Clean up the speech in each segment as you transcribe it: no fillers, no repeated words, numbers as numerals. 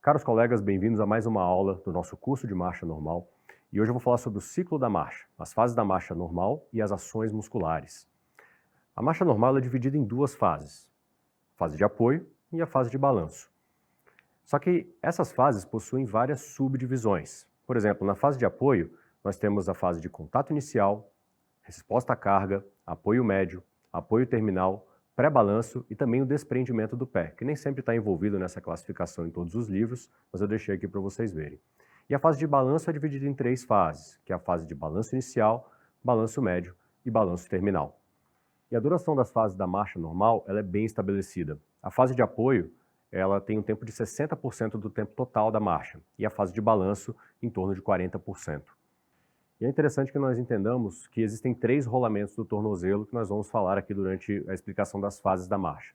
Caros colegas, bem-vindos a mais uma aula do nosso curso de marcha normal. E hoje eu vou falar sobre o ciclo da marcha, as fases da marcha normal e as ações musculares. A marcha normal é dividida em duas fases, a fase de apoio e a fase de balanço. Só que essas fases possuem várias subdivisões. Por exemplo, na fase de apoio, nós temos a fase de contato inicial, resposta à carga, apoio médio, apoio terminal, pré-balanço e também o desprendimento do pé, que nem sempre está envolvido nessa classificação em todos os livros, mas eu deixei aqui para vocês verem. E a fase de balanço é dividida em três fases, que é a fase de balanço inicial, balanço médio e balanço terminal. E a duração das fases da marcha normal ela é bem estabelecida. A fase de apoio ela tem um tempo de 60% do tempo total da marcha, e a fase de balanço em torno de 40%. E é interessante que nós entendamos que existem três rolamentos do tornozelo que nós vamos falar aqui durante a explicação das fases da marcha.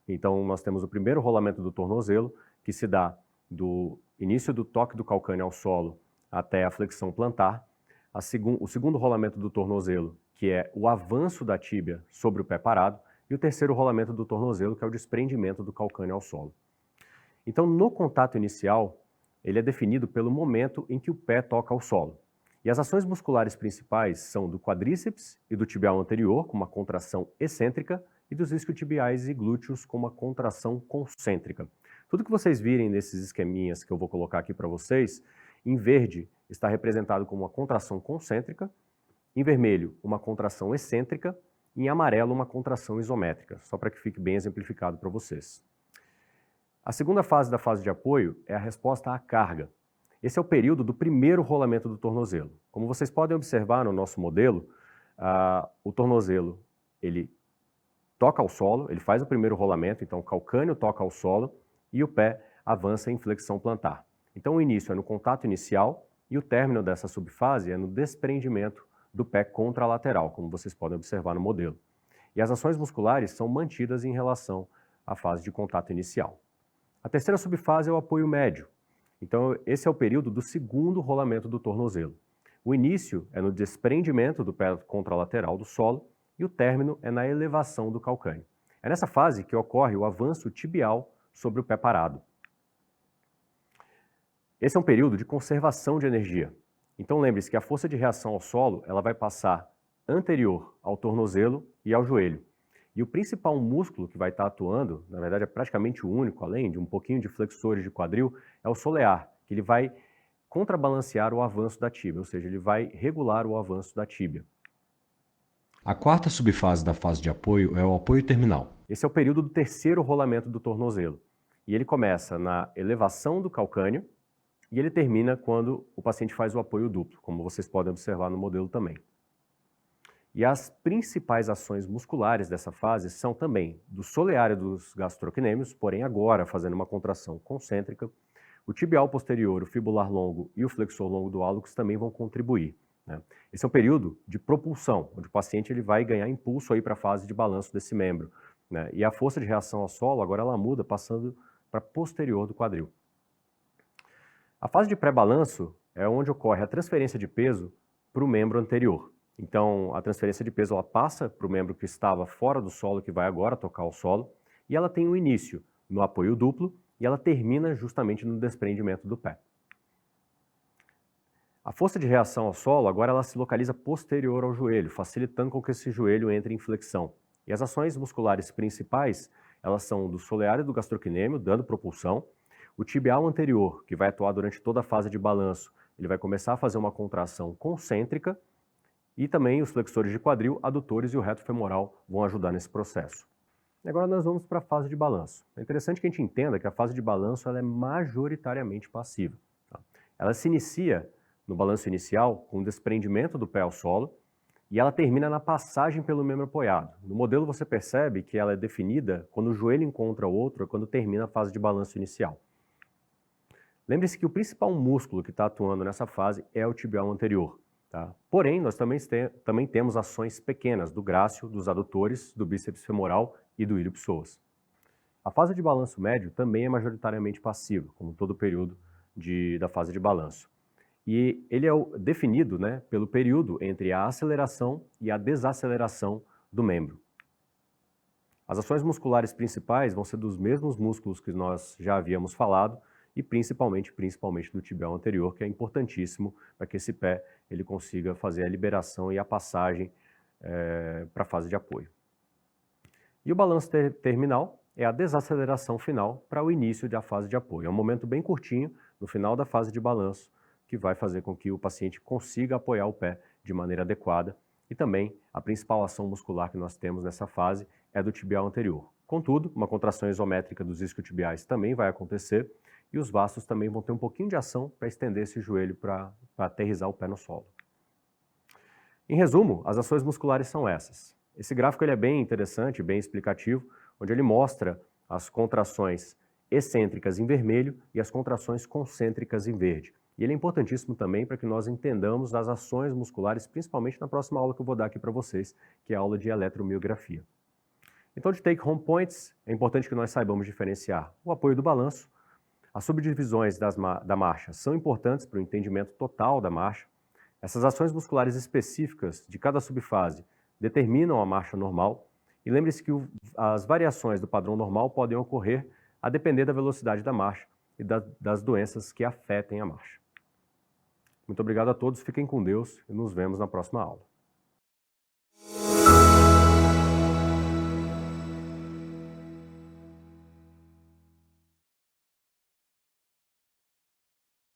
Então, nós temos o primeiro rolamento do tornozelo, que se dá do início do toque do calcâneo ao solo até a flexão plantar. O segundo rolamento do tornozelo, que é o avanço da tíbia sobre o pé parado. E o terceiro rolamento do tornozelo, que é o desprendimento do calcâneo ao solo. Então, no contato inicial, ele é definido pelo momento em que o pé toca ao solo. E as ações musculares principais são do quadríceps e do tibial anterior, com uma contração excêntrica, e dos isquiotibiais e glúteos, com uma contração concêntrica. Tudo que vocês virem nesses esqueminhas que eu vou colocar aqui para vocês, em verde está representado como uma contração concêntrica, em vermelho uma contração excêntrica, e em amarelo uma contração isométrica, só para que fique bem exemplificado para vocês. A segunda fase da fase de apoio é a resposta à carga. Esse é o período do primeiro rolamento do tornozelo. Como vocês podem observar no nosso modelo, o tornozelo ele toca ao solo, ele faz o primeiro rolamento, então o calcâneo toca ao solo e o pé avança em flexão plantar. Então o início é no contato inicial e o término dessa subfase é no desprendimento do pé contralateral, como vocês podem observar no modelo. E as ações musculares são mantidas em relação à fase de contato inicial. A terceira subfase é o apoio médio. Então, esse é o período do segundo rolamento do tornozelo. O início é no desprendimento do pé contralateral do solo e o término é na elevação do calcâneo. É nessa fase que ocorre o avanço tibial sobre o pé parado. Esse é um período de conservação de energia. Então, lembre-se que a força de reação ao solo ela vai passar anterior ao tornozelo e ao joelho. E o principal músculo que vai estar atuando, na verdade é praticamente o único, além de um pouquinho de flexores de quadril, é o solear, que ele vai contrabalancear o avanço da tíbia, ou seja, ele vai regular o avanço da tíbia. A quarta subfase da fase de apoio é o apoio terminal. Esse é o período do terceiro rolamento do tornozelo. E ele começa na elevação do calcâneo e ele termina quando o paciente faz o apoio duplo, como vocês podem observar no modelo também. E as principais ações musculares dessa fase são também do solear e dos gastrocnêmios, porém agora fazendo uma contração concêntrica. O tibial posterior, o fibular longo e o flexor longo do hálux também vão contribuir. Né? Esse é um período de propulsão, onde o paciente ele vai ganhar impulso para a fase de balanço desse membro. Né? E a força de reação ao solo agora ela muda, passando para posterior do quadril. A fase de pré-balanço é onde ocorre a transferência de peso para o membro anterior. Então, a transferência de peso ela passa para o membro que estava fora do solo, que vai agora tocar o solo, e ela tem um início no apoio duplo e ela termina justamente no desprendimento do pé. A força de reação ao solo agora ela se localiza posterior ao joelho, facilitando com que esse joelho entre em flexão. E as ações musculares principais, elas são do solear e do gastrocnêmio, dando propulsão. O tibial anterior, que vai atuar durante toda a fase de balanço, ele vai começar a fazer uma contração concêntrica, e também os flexores de quadril, adutores e o reto femoral vão ajudar nesse processo. E agora nós vamos para a fase de balanço. É interessante que a gente entenda que a fase de balanço ela é majoritariamente passiva. Tá? Ela se inicia no balanço inicial com o desprendimento do pé ao solo e ela termina na passagem pelo membro apoiado. No modelo você percebe que ela é definida quando o joelho encontra o outro, quando termina a fase de balanço inicial. Lembre-se que o principal músculo que está atuando nessa fase é o tibial anterior. Tá? Porém, nós também temos ações pequenas do grácil, dos adutores, do bíceps femoral e do ilho-psoas. A fase de balanço médio também é majoritariamente passiva, como todo o período da fase de balanço. E ele é definido pelo período entre a aceleração e a desaceleração do membro. As ações musculares principais vão ser dos mesmos músculos que nós já havíamos falado, e principalmente do tibial anterior, que é importantíssimo para que esse pé ele consiga fazer a liberação e a passagem para a fase de apoio. E o balanço terminal é a desaceleração final para o início da fase de apoio. É um momento bem curtinho, no final da fase de balanço, que vai fazer com que o paciente consiga apoiar o pé de maneira adequada. E também a principal ação muscular que nós temos nessa fase é do tibial anterior. Contudo, uma contração isométrica dos isquiotibiais também vai acontecer e os vastos também vão ter um pouquinho de ação para estender esse joelho para aterrissar o pé no solo. Em resumo, as ações musculares são essas. Esse gráfico ele é bem interessante, bem explicativo, onde ele mostra as contrações excêntricas em vermelho e as contrações concêntricas em verde. E ele é importantíssimo também para que nós entendamos as ações musculares, principalmente na próxima aula que eu vou dar aqui para vocês, que é a aula de eletromiografia. Então, de take home points, é importante que nós saibamos diferenciar o apoio do balanço. As subdivisões da marcha são importantes para o entendimento total da marcha. Essas ações musculares específicas de cada subfase determinam a marcha normal. E lembre-se que as variações do padrão normal podem ocorrer a depender da velocidade da marcha e das doenças que afetem a marcha. Muito obrigado a todos, fiquem com Deus e nos vemos na próxima aula.